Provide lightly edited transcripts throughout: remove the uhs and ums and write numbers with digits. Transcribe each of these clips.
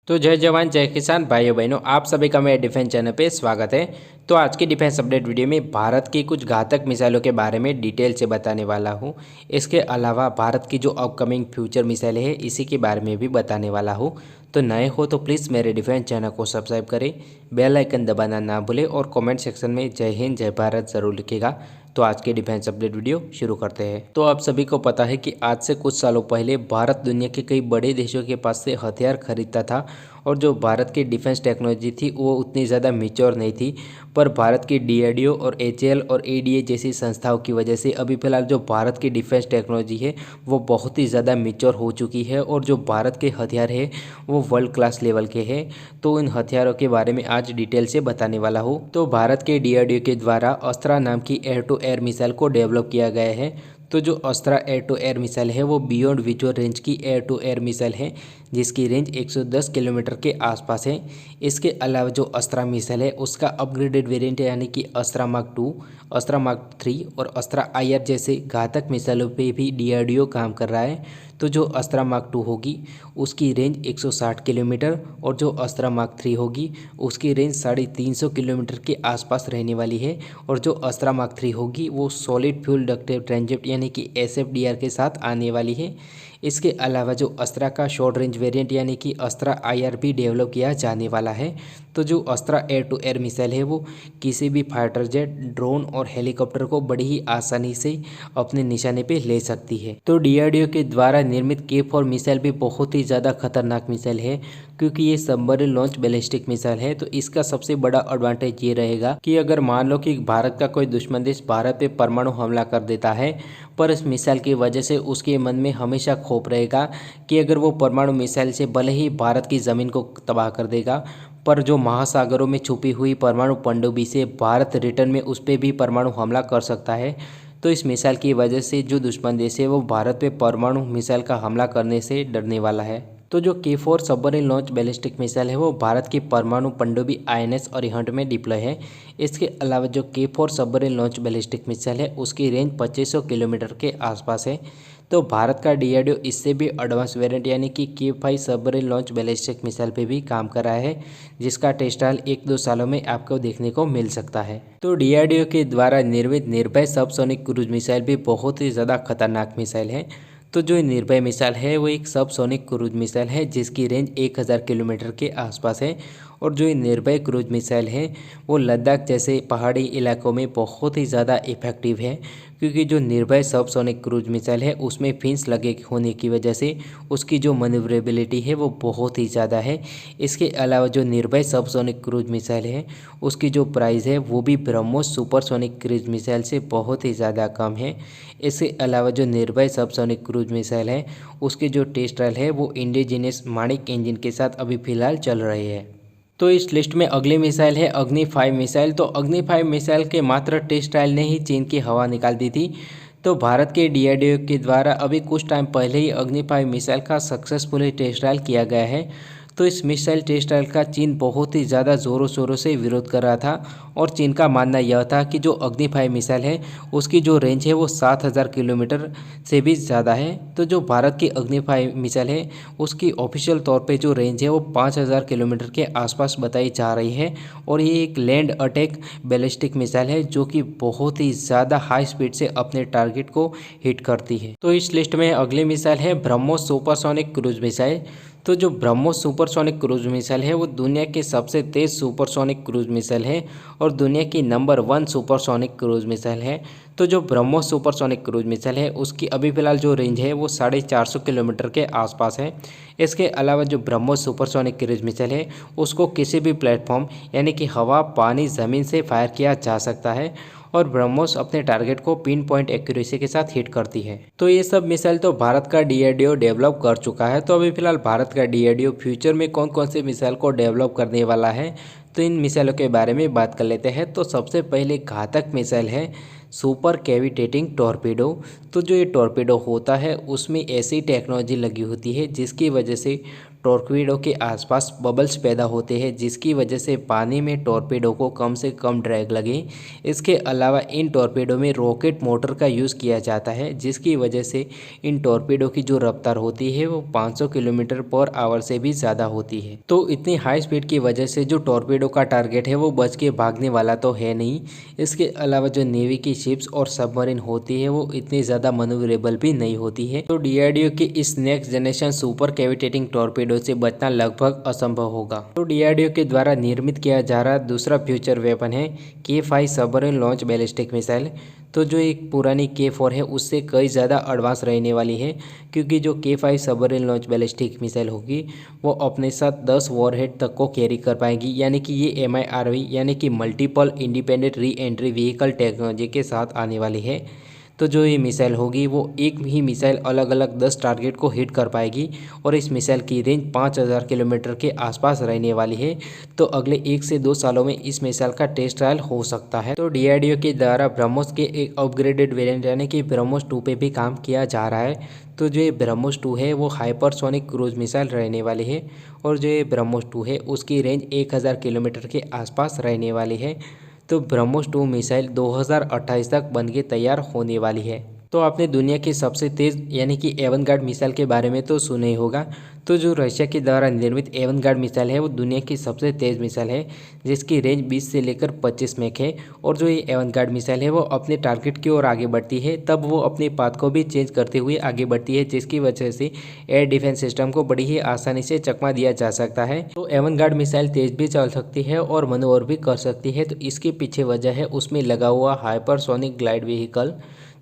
तो जय जवान जय किसान भाइयों बहनों, आप सभी का मेरे डिफेंस चैनल पे स्वागत है। तो आज की डिफेंस अपडेट वीडियो में भारत की कुछ घातक मिसाइलों के बारे में डिटेल से बताने वाला हूं। इसके अलावा भारत की जो अपकमिंग फ्यूचर मिसाइलें हैं इसी के बारे में भी बताने वाला हूं। तो नए हो तो प्लीज़ मेरे डिफेंस चैनल को सब्सक्राइब करें, बेल आइकन दबाना ना भूलें और कमेंट सेक्शन में जय हिंद जय भारत ज़रूर लिखेगा। तो आज के डिफेंस अपडेट वीडियो शुरू करते हैं। तो आप सभी को पता है कि आज से कुछ सालों पहले भारत दुनिया के कई बड़े देशों के पास से हथियार खरीदता था और जो भारत की डिफेंस टेक्नोलॉजी थी वो उतनी ज़्यादा मैच्योर नहीं थी। पर भारत की डीआरडीओ और एचएएल और एडीए जैसी संस्थाओं की वजह से अभी फ़िलहाल जो भारत की डिफेंस टेक्नोलॉजी है वो बहुत ही ज़्यादा मैच्योर हो चुकी है और जो भारत के हथियार है वो वर्ल्ड क्लास लेवल के हैं। तो इन हथियारों के बारे में आज डिटेल से बताने वाला हूँ। तो भारत के डीआरडीओ के द्वारा अस्त्रा नाम की एयर टू एयर मिसाइल को डेवलप किया गया है। तो जो Astra air to air missile है वो बियॉन्ड विजुअल रेंज की एयर टू एयर मिसाइल है जिसकी रेंज 110 किलोमीटर के आसपास है। इसके अलावा जो अस्त्रा मिसाइल है उसका अपग्रेडेड वेरिएंट यानी कि अस्त्रा मार्क 2, अस्त्रा मार्क 3 और अस्त्रा आईआर जैसे घातक मिसाइलों पे भी डीआरडीओ काम कर रहा है। तो जो अस्त्रा मार्क 2 होगी उसकी रेंज 160 किलोमीटर और जो अस्त्रा मार्क 3 होगी उसकी रेंज 350 किलोमीटर के आसपास रहने वाली है। और जो अस्त्रा मार्क 3 होगी वो सॉलिड फ्यूल डक्टिव ट्रांजिट यानी कि एसएफडीआर के साथ आने वाली है। इसके अलावा जो अस्त्रा का शॉर्ट रेंज वेरिएंट यानी कि अस्त्रा आईआर भी डेवलप किया जाने वाला है। तो जो Astra air to air missile है वो किसी भी फाइटर जेट, ड्रोन और हेलीकॉप्टर को बड़ी ही आसानी से अपने निशाने पे ले सकती है। तो डीआरडीओ के द्वारा निर्मित के-4 मिसाइल भी बहुत ही ज़्यादा खतरनाक मिसाइल है क्योंकि ये सबमरीन लॉन्च बैलिस्टिक मिसाइल है। तो इसका सबसे बड़ा एडवांटेज ये रहेगा कि अगर मान लो कि भारत का कोई दुश्मन देश भारत पे परमाणु हमला कर देता है, पर इस मिसाइल की वजह से उसके मन में हमेशा खौफ रहेगा कि अगर वो परमाणु मिसाइल से भले ही भारत की ज़मीन को तबाह कर देगा, पर जो महासागरों में छुपी हुई परमाणु पनडुब्बी से भारत रिटर्न में उस पर भी परमाणु हमला कर सकता है। तो इस मिसाइल की वजह से जो दुश्मन देश है वो भारत पे परमाणु मिसाइल का हमला करने से डरने वाला है। तो जो के-4 सबमरीन लॉन्च बैलिस्टिक मिसाइल है वो भारत की परमाणु पनडुब्बी आईएनएस अरिहंत में डिप्लॉय है। इसके अलावा जो के-4 सबमरीन लॉन्च बैलिस्टिक मिसाइल है उसकी रेंज 2500 किलोमीटर के आसपास है। तो भारत का डीआरडीओ इससे भी एडवांस वेरिएंट यानी कि के-5 सबमरीन लॉन्च बैलिस्टिक मिसाइल पे भी काम कर रहा है जिसका टेस्ट ट्रायल 1-2 सालों में आपको देखने को मिल सकता है। तो डीआरडीओ के द्वारा निर्मित निर्भय सबसोनिक क्रूज मिसाइल भी बहुत ही ज़्यादा खतरनाक मिसाइल है। तो जो निर्भय मिसाइल है वो एक सबसोनिक क्रूज मिसाइल है जिसकी रेंज 1000 किलोमीटर के आसपास है। और जो ये निर्भय क्रूज मिसाइल है वो लद्दाख जैसे पहाड़ी इलाकों में बहुत ही ज़्यादा इफेक्टिव है क्योंकि जो निर्भय सबसोनिक क्रूज मिसाइल है उसमें फिन्स लगे होने की वजह से उसकी जो मैन्यूवरेबिलिटी है वो बहुत ही ज़्यादा है। इसके अलावा जो निर्भय सबसोनिक क्रूज मिसाइल है उसकी जो प्राइस है वो भी ब्रह्मोस सुपरसोनिक क्रूज मिसाइल से बहुत ही ज़्यादा कम है। इसके अलावा जो निर्भय सबसोनिक क्रूज मिसाइल है उसके जो टेस्ट ट्रायल है वो इंडिजिनियस माणिक इंजन के साथ अभी फ़िलहाल चल रहे हैं। तो इस लिस्ट में अगली मिसाइल है अग्नि 5 मिसाइल। तो अग्नि 5 मिसाइल के मात्र टेस्ट ट्रायल ने ही चीन की हवा निकाल दी थी। तो भारत के डीआरडीओ के द्वारा अभी कुछ टाइम पहले ही अग्नि 5 मिसाइल का सक्सेसफुली टेस्ट ट्रायल किया गया है। तो इस मिसाइल टेस्ट ट्रायल का चीन बहुत ही ज़्यादा ज़ोरों शोरों से विरोध कर रहा था और चीन का मानना यह था कि जो अग्नि 5 मिसाइल है उसकी जो रेंज है वो 7000 किलोमीटर से भी ज़्यादा है। तो जो भारत की अग्नि 5 मिसाइल है उसकी ऑफिशियल तौर पे जो रेंज है वो 5000 किलोमीटर के आसपास बताई जा रही है। और ये एक लैंड अटैक बैलिस्टिक मिसाइल है जो कि बहुत ही ज़्यादा हाई स्पीड से अपने टारगेट को हिट करती है। तो इस लिस्ट में अगली मिसाइल है ब्रह्मोस सुपरसोनिक क्रूज मिसाइल। तो जो ब्रह्मोस सुपरसोनिक क्रूज मिसाइल है वो दुनिया की सबसे तेज़ सुपरसोनिक क्रूज मिसाइल है और दुनिया की नंबर 1 सुपरसोनिक क्रूज मिसाइल है। तो जो ब्रह्मोस सुपरसोनिक क्रूज मिसाइल है उसकी अभी फ़िलहाल जो रेंज है वो 450 किलोमीटर के आसपास है। इसके अलावा जो ब्रह्मोस सुपरसोनिक क्रूज मिसाइल है उसको किसी भी प्लेटफॉर्म यानी कि हवा, पानी, ज़मीन से फायर किया जा सकता है और ब्रह्मोस अपने टारगेट को पिन पॉइंट एक्यूरेसी के साथ हिट करती है। तो ये सब मिसाइल तो भारत का डीआरडीओ डेवलप कर चुका है। तो अभी फिलहाल भारत का डीआरडीओ फ्यूचर में कौन कौन से मिसाइल को डेवलप करने वाला है तो इन मिसाइलों के बारे में बात कर लेते हैं। तो सबसे पहले घातक मिसाइल है सुपर कैविटेटिंग टॉर्पेडो। तो जो ये टॉर्पेडो होता है उसमें ऐसी टेक्नोलॉजी लगी होती है जिसकी वजह से टॉर्पीडो के आसपास बबल्स पैदा होते हैं, जिसकी वजह से पानी में टॉर्पीडो को कम से कम ड्रैग लगे। इसके अलावा इन टॉर्पीडो में रॉकेट मोटर का यूज़ किया जाता है, जिसकी वजह से इन टॉर्पीडो की जो रफ्तार होती है वो 500 किलोमीटर पर आवर से भी ज़्यादा होती है। तो इतनी हाई स्पीड की वजह से जो टॉर्पीडो का टारगेट है वो बच के भागने वाला तो है नहीं। इसके अलावा जो नेवी की शिप्स और सबमरीन होती है वो इतनी ज़्यादा मनूवरेबल भी नहीं होती है। तो डीआरडीओ के इस नेक्स्ट जनरेशन सुपर कैविटेटिंग टॉर्पीडो से बचना लगभग असंभव होगा। तो डीआरडीओ के द्वारा निर्मित किया जा रहा दूसरा फ्यूचर वेपन है K5 submarine launch ballistic missile. तो जो एक पुरानी K4 है उससे कई ज़्यादा एडवांस रहने वाली है, क्योंकि जो K5 submarine launch ballistic missile होगी वो अपने साथ 10 वॉरहेड तक को कैरी कर पाएगी, यानी कि ये MIRV यानी कि multiple independent re entry vehicle technology के साथ आने वाली है। तो जो ये मिसाइल होगी वो एक ही मिसाइल अलग अलग 10 टारगेट को हिट कर पाएगी और इस मिसाइल की रेंज 5000 किलोमीटर के आसपास रहने वाली है। तो अगले 1 से 2 सालों में इस मिसाइल का टेस्ट ट्रायल हो सकता है। तो डीआरडीओ के द्वारा ब्रह्मोस के एक अपग्रेडेड वेरिएंट यानी कि ब्रह्मोस 2 पे भी काम किया जा रहा है। तो जो ये ब्रह्मोस 2 है वो हाइपरसोनिक क्रूज मिसाइल रहने वाली है और जो ये ब्रह्मोस 2 है उसकी रेंज 1000 किलोमीटर के आसपास रहने वाली है। तो ब्रह्मोस 2 मिसाइल 2028 तक बन के तैयार होने वाली है। तो आपने दुनिया की सबसे तेज़ यानी कि एवनगार्ड मिसाइल के बारे में तो सुना ही होगा। तो जो रशिया के द्वारा निर्मित एवनगार्ड मिसाइल है वो दुनिया की सबसे तेज़ मिसाइल है, जिसकी रेंज 20 से लेकर 25 मैक है। और जो ये एवनगार्ड मिसाइल है वो अपने टारगेट की ओर आगे बढ़ती है, तब वो अपने पाथ को भी चेंज करते हुए आगे बढ़ती है, जिसकी वजह से एयर डिफेंस सिस्टम को बड़ी ही आसानी से चकमा दिया जा सकता है। तो एवनगार्ड मिसाइल तेज भी चल सकती है और मनोवर भी कर सकती है। तो इसके पीछे वजह है उसमें लगा हुआ हाइपरसोनिक ग्लाइड व्हीकल।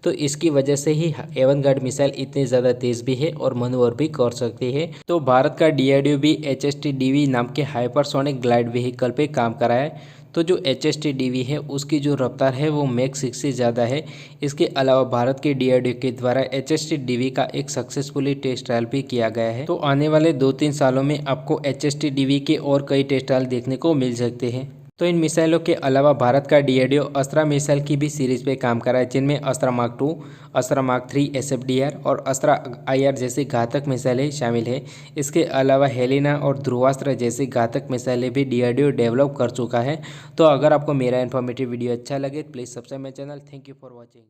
तो इसकी वजह से ही एवनगार्ड मिसाइल इतनी ज़्यादा तेज़ भी है और मनोवर भी कर सकती है। तो भारत का डीआरडीओ भी HST-DV नाम के हाइपरसोनिक ग्लाइड व्हीकल पे काम कर रहा है। तो जो HST-DV है उसकी जो रफ्तार है वो मैक 6 से ज़्यादा है। इसके अलावा भारत के डीआरडीओ के द्वारा HST-DV का एक सक्सेसफुली टेस्ट ट्रायल भी किया गया है। तो आने वाले 2-3 सालों में आपको HST-DV के और कई टेस्ट ट्रायल देखने को मिल सकते हैं। तो इन मिसाइलों के अलावा भारत का डीआरडीओ अस्त्रा मिसाइल की भी सीरीज पे काम कर रहा है, जिनमें अस्त्रा मार्क 2, अस्त्रा मार्क 3 SFDR और अस्त्रा IR जैसी घातक मिसाइलें शामिल है। इसके अलावा हेलिना और ध्रुवास्त्र जैसी घातक मिसाइलें भी डीआरडीओ डेवलप कर चुका है। तो अगर आपको मेरा इन्फॉर्मेटिव वीडियो अच्छा लगे please subscribe my channel. Thank you for watching.